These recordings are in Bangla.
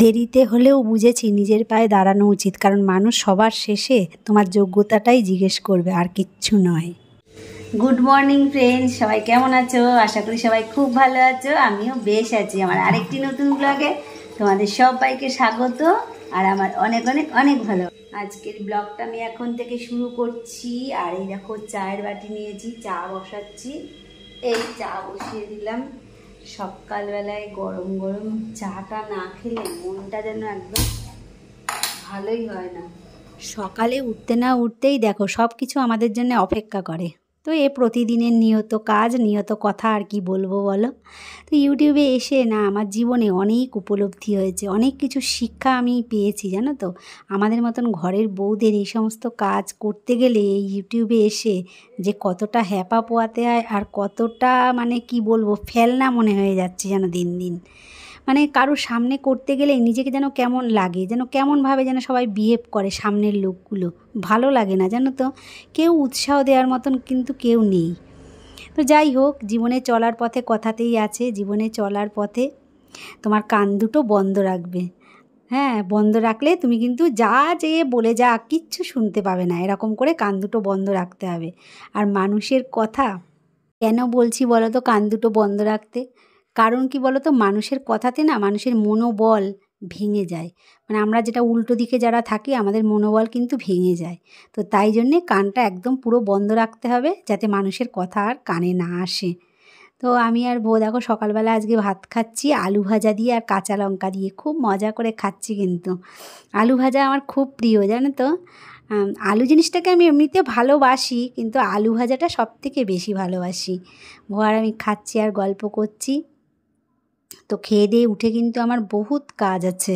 দেরিতে হলেও বুঝেছি নিজের পায়ে দাঁড়ানো উচিত, কারণ মানুষ সবার শেষে তোমার যোগ্যতাটাই জিজ্ঞেস করবে, আর কিচ্ছু নয়। গুড মর্নিং ফ্রেন্ডস, সবাই কেমন আছো? আশা করি সবাই খুব ভালো আছো। আমিও বেশ আছি। আমার আরেকটি নতুন ব্লগে তোমাদের সবাইকে স্বাগত। আর আমার অনেক অনেক অনেক ভালো। আজকের ব্লগটা আমি এখন থেকে শুরু করছি। আর এই দেখো চায়ের বাটি নিয়েছি, চা বসাচ্ছি। এই চা বসিয়ে দিলাম। সকালবেলায় গরম গরম চাটা না খেলে মনটা যেন একদম ভালোই হয় না। সকালে উঠতে না উঠতেই দেখো সব কিছু আমাদের জন্য অপেক্ষা করে। তো এ প্রতিদিনের নিয়ত কাজ, নিয়ত কথা, আর কি বলবো বলো। তো ইউটিউবে এসে না আমার জীবনে অনেক উপলব্ধি হয়েছে, অনেক কিছু শিক্ষা আমি পেয়েছি জানো তো। আমাদের মতন ঘরের বউদের এই সমস্ত কাজ করতে গেলে এই ইউটিউবে এসে যে কতটা হ্যাপা পোয়াতে হয়, আর কতটা মানে কি বলবো ফেলনা মনে হয়ে যাচ্ছে যেন দিন দিন। মানে কারোর সামনে করতে গেলে নিজেকে যেন কেমন লাগে, যেন কেমনভাবে যেন সবাই বিহেভ করে সামনের লোকগুলো, ভালো লাগে না জানো তো। কেউ উৎসাহ দেওয়ার মতন কিন্তু কেউ নেই। তো যাই হোক, জীবনে চলার পথে কথাতেই আছে, জীবনে চলার পথে তোমার কান দুটো বন্ধ রাখবে। হ্যাঁ, বন্ধ রাখলে তুমি কিন্তু যা চেয়ে বলে যা কিচ্ছু শুনতে পাবে না, এরকম করে কান দুটো বন্ধ রাখতে হবে। আর মানুষের কথা কেন বলছি বলো তো কান দুটো বন্ধ রাখতে? কারণ কি বলো তো, মানুষের কথাতে না মানুষের মনোবল ভেঙে যায়। মানে আমরা যেটা উল্টো দিকে যারা থাকি আমাদের মনোবল কিন্তু ভেঙে যায়। তো তাই জন্যে কানটা একদম পুরো বন্ধ রাখতে হবে, যাতে মানুষের কথা আর কানে না আসে। তো আমি আর বউ দেখো সকালবেলা আজকে ভাত খাচ্ছি আলু ভাজা দিয়ে আর কাঁচা লঙ্কা দিয়ে, খুব মজা করে খাচ্ছি। কিন্তু আলু ভাজা আমার খুব প্রিয় জানো তো। আলু জিনিসটাকে আমি এমনিতে ভালোবাসি, কিন্তু আলু ভাজাটা সবথেকে বেশি ভালোবাসি। বউ আর আমি খাচ্ছি আর গল্প করছি। তো খেয়ে দিয়ে উঠে কিন্তু আমার বহুত কাজ আছে,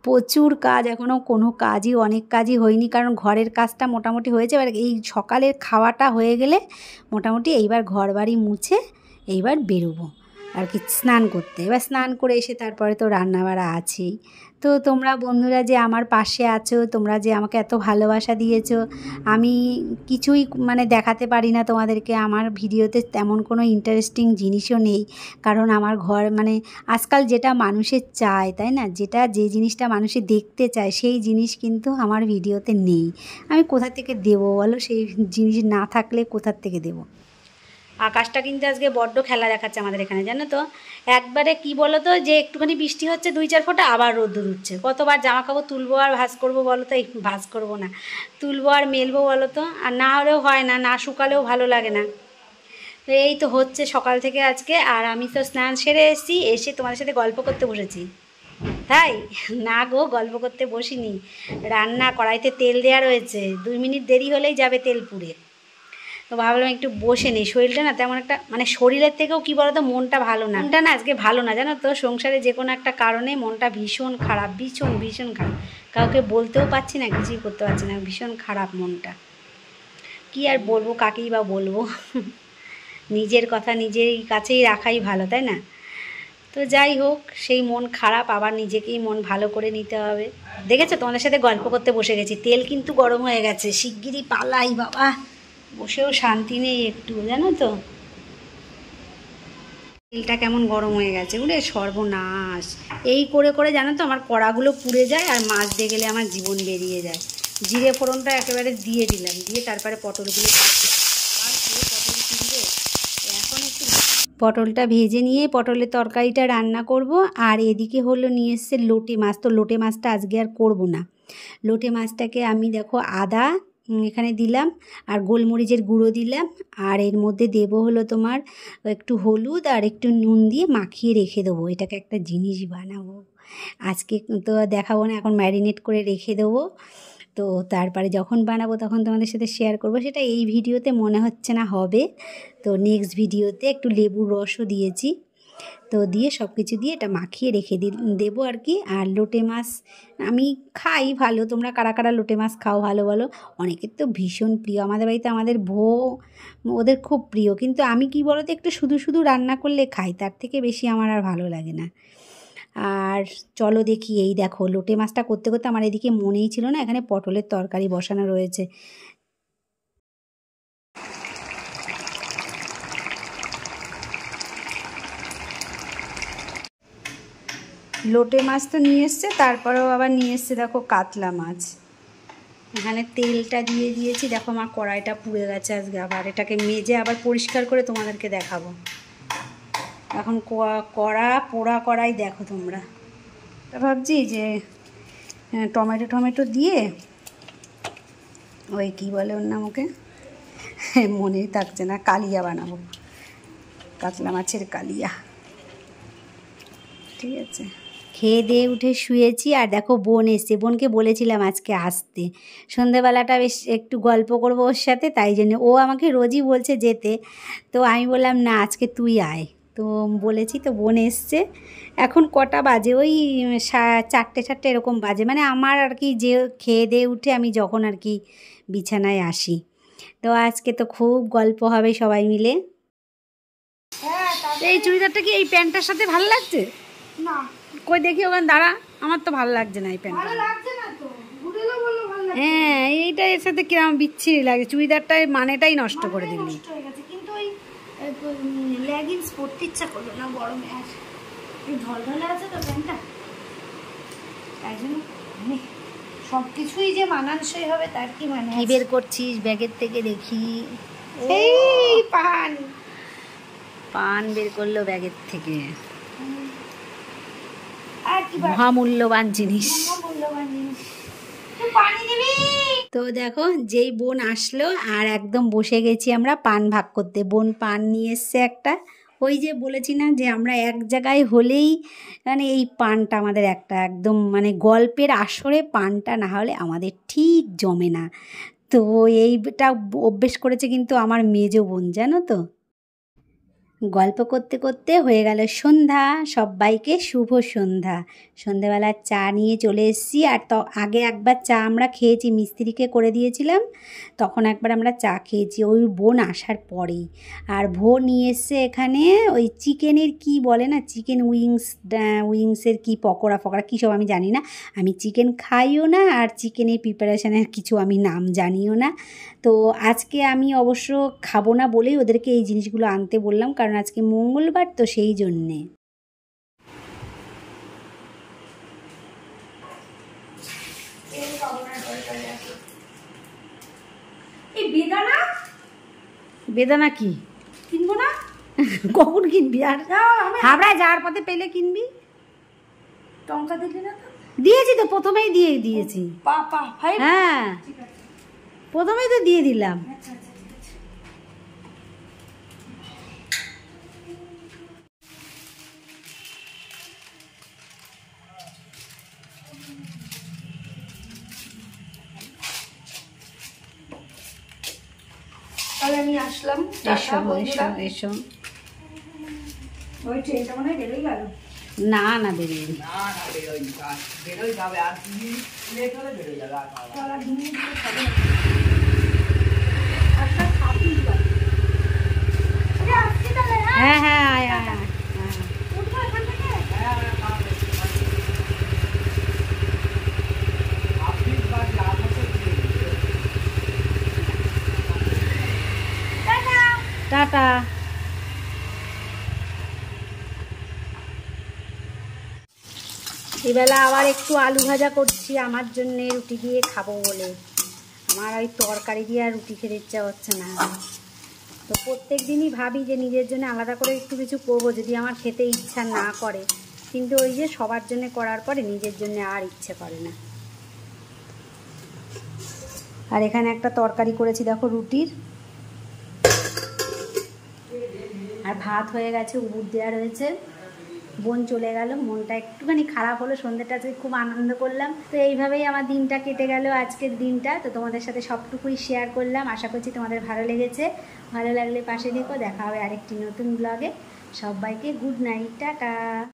প্রচুর কাজ। এখনও কোনো কাজই, অনেক কাজই হয়নি, কারণ ঘরের কাজটা মোটামুটি হয়েছে। এবার এই সকালের খাওয়াটা হয়ে গেলে মোটামুটি এইবার ঘর বাড়ি মুছে এইবার বেরোবো আর কি স্নান করতে। এবার স্নান করে এসে তারপরে তো রান্নাবাড়া আছেই। তো তোমরা বন্ধুরা যে আমার পাশে আছো, তোমরা যে আমাকে এত ভালোবাসা দিয়েছো, আমি কিছুই মানে দেখাতে পারি না তোমাদেরকে। আমার ভিডিওতে তেমন কোনো ইন্টারেস্টিং জিনিসও নেই, কারণ আমার ঘর মানে আজকাল যেটা মানুষের চায় তাই না, যে জিনিসটা মানুষে দেখতে চায় সেই জিনিস কিন্তু আমার ভিডিওতে নেই। আমি কোথা থেকে দেবো বলো? সেই জিনিস না থাকলে কোথার থেকে দেবো? আকাশটা কিন্তু আজকে বড্ড খেলা দেখাচ্ছে আমাদের এখানে জানো তো। একবারে কি বলো তো, যে একটুখানি বৃষ্টি হচ্ছে 2-4 ফোঁটা, আবার রোদ্দুর উঠছে। কতবার জামা কাপড় তুলবো আর ভাঁজ করবো বলো তো? এই ভাঁজ করবো না, তুলবো আর মেলবো বলো তো? আর না হলেও হয় না, না শুকালেও ভালো লাগে না। তো এই তো হচ্ছে সকাল থেকে আজকে। আর আমি তো স্নান সেরে এসেছি, এসে তোমাদের সাথে গল্প করতে বসেছি। তাই না গো, গল্প করতে বসিনি, রান্না কড়াইতে তেল দেওয়া রয়েছে, 2 মিনিট দেরি হলেই যাবে তেল পুড়ে। তো ভাবলাম একটু বসে নিই। শরীরটা না তেমন একটা মানে শরীরের থেকেও কী বলো তো মনটা ভালো না, মনটা না আজকে ভালো না জানো তো। সংসারে যে কোনো একটা কারণে মনটা ভীষণ খারাপ, ভীষণ ভীষণ খারাপ। কাউকে বলতেও পারছি না, কিছুই করতে পারছি না, ভীষণ খারাপ মনটা। কি আর বলবো, কাকেই বা বলবো। নিজের কথা নিজের কাছেই রাখাই ভালো তাই না? তো যাই হোক, সেই মন খারাপ আবার নিজেকেই মন ভালো করে নিতে হবে। দেখেছো তোমাদের সাথে গল্প করতে বসে গেছি, তেল কিন্তু গরম হয়ে গেছে, শিগগিরই পালাই বাবা, বসেও শান্তি নেই একটু জানো তো। তেলটা কেমন গরম হয়ে গেছে, উরে সর্বনাশ। এই করে করে জানো তো আমার কড়াগুলো পুড়ে যায়, আর মাছ দিয়ে গেলে আমার জীবন বেরিয়ে যায়। জিরে ফোড়নটা একেবারে দিয়ে দিলাম, দিয়ে তারপরে পটলগুলো আর পুরো পটল কিনবে এখন একটু। পটলটা ভেজে নিয়ে পটলের তরকারিটা রান্না করব। আর এদিকে হলো নিয়ে এসছে লোটে মাছ। তো লোটে মাছটা আজকে আর করব না। লোটে মাছটাকে আমি দেখো আদা এখানে দিলাম, আর গোলমরিচের গুঁড়ো দিলাম, আর এর মধ্যে দেবো হলো তোমার একটু হলুদ আর একটু নুন দিয়ে মাখিয়ে রেখে দেবো। এটাকে একটা জিনিস বানাবো আজকে, তো দেখাবো না, এখন ম্যারিনেট করে রেখে দেবো। তো তারপরে যখন বানাবো তখন তোমাদের সাথে শেয়ার করব। সেটা এই ভিডিওতে মনে হচ্ছে না হবে, তো নেক্সট ভিডিওতে একটু লেবুর রসও দিয়েছি। তো দিয়ে সব কিছু দিয়ে এটা মাখিয়ে রেখে দেবো আর কি। আর লোটে মাছ আমি খাই ভালো, তোমরা কারা কারা লোটে মাছ খাও ভালো বলো? অনেকের তো ভীষণ প্রিয়, আমাদের বাড়িতে আমাদের বউ ওদের খুব প্রিয়। কিন্তু আমি কি বলো তো, একটু শুধু শুধু রান্না করলে খাই, তার থেকে বেশি আমার আর ভালো লাগে না। আর চলো দেখি, এই দেখো লোটে মাছটা করতে করতে আমার এদিকে মনেই ছিল না এখানে পটলের তরকারি বসানো রয়েছে। লোটে মাছ তো নিয়ে এসছে, তারপরেও আবার নিয়ে এসছে দেখো কাতলা মাছ। এখানে তেলটা দিয়ে দিয়েছি, দেখো আমার কড়াইটা পুড়ে গেছে আজকে, আবার এটাকে মেজে আবার পরিষ্কার করে তোমাদেরকে দেখাবো। এখন পোড়া কড়াই দেখো তোমরা। ভাবছি যে টমেটো দিয়ে ওই কী বলে ওর নাম, ওকে মনেই থাকছে না, কালিয়া বানাবো, কাতলা মাছের কালিয়া। ঠিক আছে, খেয়ে দিয়ে উঠে শুয়েছি। আর দেখো বোন এসছে, বোনকে বলেছিলাম আজকে আসতে, সন্ধেবেলাটা বেশ একটু গল্প করবো ওর সাথে, তাই জন্য ও আমাকে রোজই বলছে যেতে, তো আমি বললাম না আজকে তুই আয়, তো বলেছি, তো বোন এসছে। এখন কটা বাজে, ওই 4টে এরকম বাজে, মানে আমার আর কি যে খেয়ে দিয়ে উঠে আমি যখন আর কি বিছানায় আসি। তো আজকে তো খুব গল্প হবে সবাই মিলে। এই চুড়িদারটা কি এই প্যান্টটার সাথে ভালো লাগছে না? কই দেখি ওখানে দাঁড়া, আমার তো ভালো লাগছে না এই প্যান্টটা। হ্যাঁ এইটা এর সাথে কিরকম বিচ্ছিরি লাগে, চুড়িদারটার মানেটাই নষ্ট করে দিলি। কিন্তু ওই লেগিংস পরতে ইচ্ছা করলো না গরমে, আর এই ঢলঢলে আছে তো প্যান্টটা, তাই জন্য সব কিছুই যে মানানসই হবে তার কি মানে। কি বের করছিস ব্যাগের থেকে দেখি? এই পান বের করলো ব্যাগের থেকে, আর কি মহামূল্যবান জিনিস। তো দেখো যেই বোন আসলো আর একদম বসে গেছি আমরা পান ভাগ করতে। বোন পান নিয়ে এসছে একটা, ওই যে বলেছি না যে আমরা এক জায়গায় হলেই মানে এই পানটা আমাদের একটা একদম মানে গল্পের আসরে পানটা না হলে আমাদের ঠিক জমে না। তো এইটা অভ্যেস করেছে কিন্তু আমার মেজো বোন, জানো তো। গল্প করতে করতে হয়ে গেল সন্ধ্যা, সবাইকে শুভ সন্ধ্যা। সন্ধ্যাবেলার চা নিয়ে চলে এসেছি। আর তো আগে একবার চা আমরা খেয়েছি, মিস্ত্রিকে করে দিয়েছিলাম, তখন একবার আমরা চা খেয়েছি ওই বোন আসার পরেই। আর ভোর নিয়ে এসছে এখানে ওই চিকেনের কি বলে না, চিকেন উইংসের কি পকোড়া কী সব আমি জানি না, আমি চিকেন খাইও না, আর চিকেনের প্রিপারেশানের কিছু আমি নাম জানিও না। তো আজকে আমি অবশ্য খাবো না বলেই ওদেরকে এই জিনিসগুলো আনতে বললাম, কারণ আজকে মঙ্গলবার তো সেই জন্যে। এই বেদানা কি কিনবো না? কখন কিনবি? আর হাবড়ায় যাওয়ার পথে পেলে কিনবি। টঙ্কা দিলি না তো? দিয়েছি তো, প্রথমেই দিয়ে দিয়েছি। হ্যাঁ প্রথমেই তো দিয়ে দিলাম। তাহলে আমি আসলাম। এসো। ওই ট্রেনটা মনে হয় বেরোই গেল। না না বেরিয়ে বেরোই যাবে, আর 2 মিনিট লেট হলে বেরোই যাবে। আর 2 মিনিট হবে। হ্যাঁ হ্যাঁ আয় আয় আয়। উঠবো এখান থেকে? টাটা। এবেলা আবার একটু আলু ভাজা করছি আমার জন্যে, রুটি দিয়ে খাবো বলে। আমার ওই তরকারি দিয়ে আর রুটি খেতে ইচ্ছা হচ্ছে না। তো প্রত্যেক দিনই ভাবি যে নিজের জন্য আলাদা করে একটু কিছু করবো যদি আমার খেতে ইচ্ছা না করে, কিন্তু ওই যে সবার জন্য করার পরে নিজের জন্য আর ইচ্ছে করে না। আর এখানে একটা তরকারি করেছি দেখো রুটির, আর ভাত হয়ে গেছে, উবুর দেওয়া রয়েছে। বোন চলে গেল, মনটা একটুখানি খারাপ হলো, সন্ধ্যাটা আজকে খুব আনন্দ করলাম। তো এইভাবেই আমার দিনটা কেটে গেল আজকের দিনটা। তো তোমাদের সাথে সবটুকুই শেয়ার করলাম, আশা করছি তোমাদের ভালো লেগেছে। ভালো লাগলে পাশে দেখো, দেখা হবে আরেকটি নতুন ব্লগে। সবাইকে গুড নাইট, টাটা।